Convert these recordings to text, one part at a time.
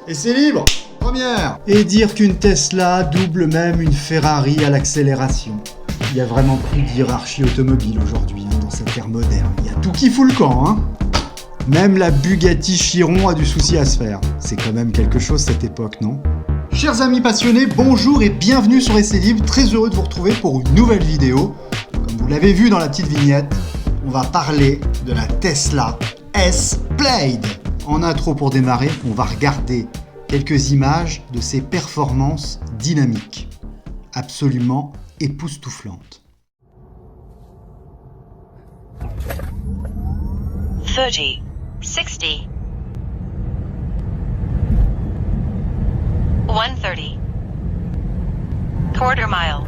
Et c'est libre. Première. Et dire qu'une Tesla double même une Ferrari à l'accélération. Il y a vraiment plus de hiérarchie automobile aujourd'hui dans cette ère moderne. Il y a tout qui fout le camp, hein. Même la Bugatti Chiron a du souci à se faire. C'est quand même quelque chose cette époque, non? Chers amis passionnés, bonjour et bienvenue sur Essai Libre. Très heureux de vous retrouver pour une nouvelle vidéo. Comme vous l'avez vu dans la petite vignette, on va parler de la Tesla S-Plaid. En intro pour démarrer, on va regarder quelques images de ses performances dynamiques. Absolument époustouflantes. 30, 60, 130, quarter mile,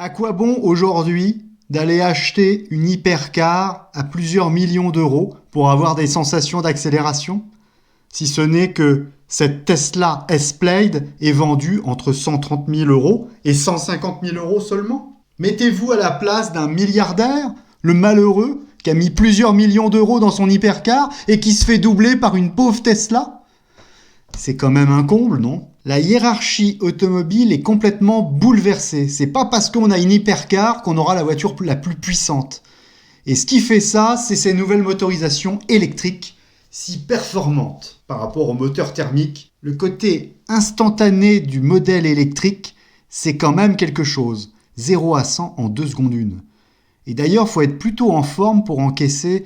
À quoi bon aujourd'hui d'aller acheter une hypercar à plusieurs millions d'euros pour avoir des sensations d'accélération, si ce n'est que cette Tesla S-Plaid est vendue entre 130 000 euros et 150 000 euros seulement? Mettez-vous à la place d'un milliardaire, le malheureux, qui a mis plusieurs millions d'euros dans son hypercar et qui se fait doubler par une pauvre Tesla? C'est quand même un comble, non? La hiérarchie automobile est complètement bouleversée. C'est pas parce qu'on a une hypercar qu'on aura la voiture la plus puissante. Et ce qui fait ça, c'est ces nouvelles motorisations électriques si performantes par rapport aux moteurs thermiques. Le côté instantané du modèle électrique, c'est quand même quelque chose. 0 à 100 en 2 secondes 1. Et d'ailleurs, il faut être plutôt en forme pour encaisser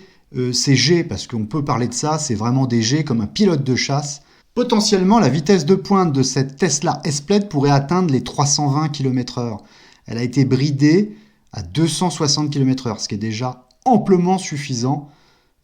ces jets, parce qu'on peut parler de ça, c'est vraiment des jets comme un pilote de chasse. Potentiellement, la vitesse de pointe de cette Tesla S-Plaid pourrait atteindre les 320 km/h. Elle a été bridée à 260 km/h, ce qui est déjà amplement suffisant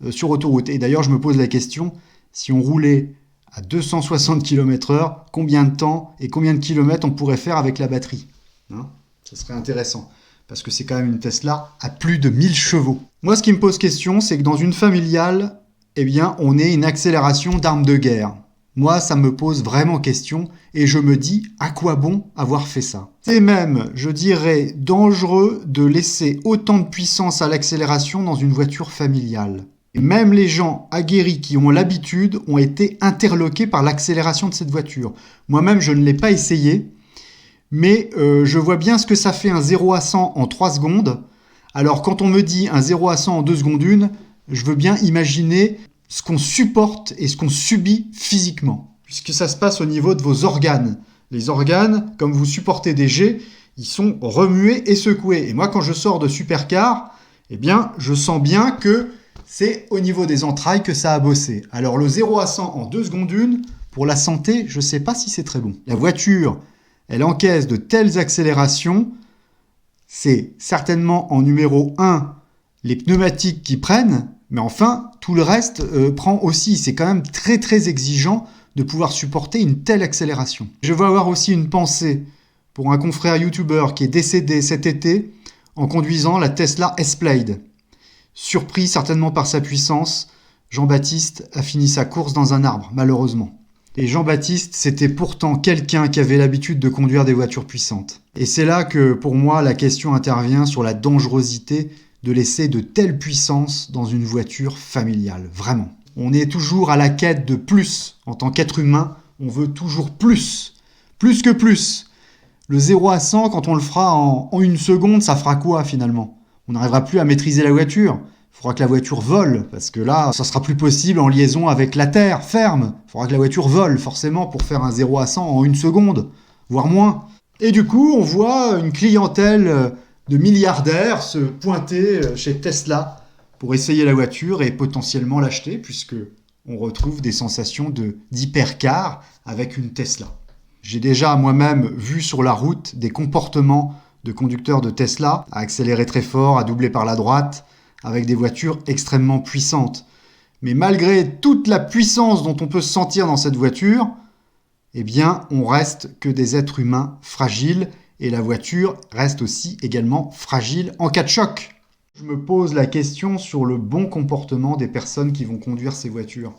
sur autoroute. Et d'ailleurs, je me pose la question, si on roulait à 260 km/h, combien de temps et combien de kilomètres on pourrait faire avec la batterie, hein? Ça serait intéressant, parce que c'est quand même une Tesla à plus de 1000 chevaux. Moi, ce qui me pose question, c'est que dans une familiale, eh bien, on ait une accélération d'arme de guerre. Moi, ça me pose vraiment question et je me dis à quoi bon avoir fait ça. C'est même, je dirais, dangereux de laisser autant de puissance à l'accélération dans une voiture familiale. Et même les gens aguerris qui ont l'habitude ont été interloqués par l'accélération de cette voiture. Moi-même, je ne l'ai pas essayé, mais je vois bien ce que ça fait un 0 à 100 en 3 secondes. Alors, quand on me dit un 0 à 100 en 2 secondes 1, je veux bien imaginer ce qu'on supporte et ce qu'on subit physiquement, puisque ça se passe au niveau de vos organes. Les organes, comme vous supportez des jets, ils sont remués et secoués. Et moi, quand je sors de supercar, eh bien, je sens bien que c'est au niveau des entrailles que ça a bossé. Alors, le 0 à 100 en 2 secondes 1, pour la santé, je ne sais pas si c'est très bon. La voiture, elle encaisse de telles accélérations, c'est certainement en numéro 1 les pneumatiques qui prennent, mais enfin, tout le reste prend aussi. C'est quand même très très exigeant de pouvoir supporter une telle accélération. Je veux avoir aussi une pensée pour un confrère YouTuber qui est décédé cet été en conduisant la Tesla S-Plaid. Surpris certainement par sa puissance, Jean-Baptiste a fini sa course dans un arbre, malheureusement. Et Jean-Baptiste, c'était pourtant quelqu'un qui avait l'habitude de conduire des voitures puissantes. Et c'est là que, pour moi, la question intervient sur la dangerosité de laisser de telles puissances dans une voiture familiale. Vraiment. On est toujours à la quête de plus. En tant qu'être humain, on veut toujours plus. Plus que plus. Le 0 à 100, quand on le fera en 1 seconde, ça fera quoi finalement ? On n'arrivera plus à maîtriser la voiture. Il faudra que la voiture vole, parce que là, ça sera plus possible en liaison avec la terre, ferme. Il faudra que la voiture vole, forcément, pour faire un 0 à 100 en 1 seconde, voire moins. Et du coup, on voit une clientèle de milliardaires se pointer chez Tesla pour essayer la voiture et potentiellement l'acheter, puisque on retrouve des sensations d'hypercar avec une Tesla. J'ai déjà moi-même vu sur la route des comportements de conducteurs de Tesla à accélérer très fort, à doubler par la droite, avec des voitures extrêmement puissantes. Mais malgré toute la puissance dont on peut se sentir dans cette voiture, eh bien, on reste que des êtres humains fragiles et la voiture reste aussi également fragile en cas de choc. Je me pose la question sur le bon comportement des personnes qui vont conduire ces voitures.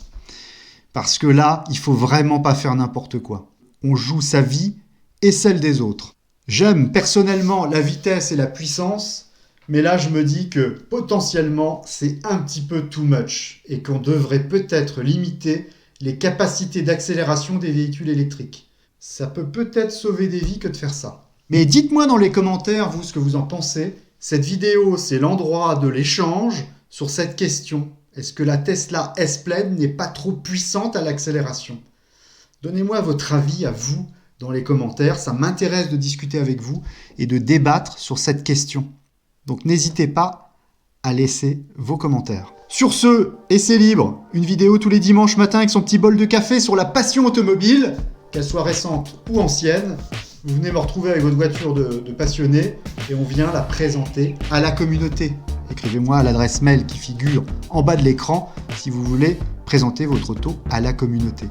Parce que là, il faut vraiment pas faire n'importe quoi. On joue sa vie et celle des autres. J'aime personnellement la vitesse et la puissance, mais là, je me dis que potentiellement, c'est un petit peu too much et qu'on devrait peut-être limiter les capacités d'accélération des véhicules électriques. Ça peut peut-être sauver des vies que de faire ça. Mais dites-moi dans les commentaires, vous, ce que vous en pensez. Cette vidéo, c'est l'endroit de l'échange sur cette question. Est-ce que la Tesla S-Plaid n'est pas trop puissante à l'accélération ? Donnez-moi votre avis à vous dans les commentaires. Ça m'intéresse de discuter avec vous et de débattre sur cette question. Donc n'hésitez pas à laisser vos commentaires. Sur ce, essai libre, une vidéo tous les dimanches matin avec son petit bol de café sur la passion automobile, qu'elle soit récente ou ancienne. Vous venez me retrouver avec votre voiture de passionné et on vient la présenter à la communauté. Écrivez-moi à l'adresse mail qui figure en bas de l'écran si vous voulez présenter votre auto à la communauté.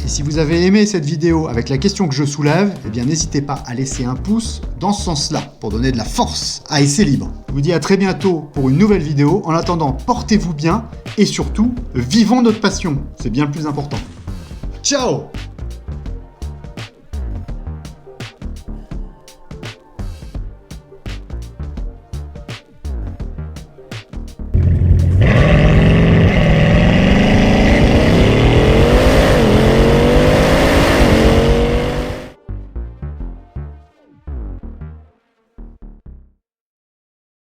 Et si vous avez aimé cette vidéo avec la question que je soulève, eh bien n'hésitez pas à laisser un pouce dans ce sens-là pour donner de la force à Essai Libre. Je vous dis à très bientôt pour une nouvelle vidéo. En attendant, portez-vous bien et surtout, vivons notre passion. C'est bien le plus important. Ciao !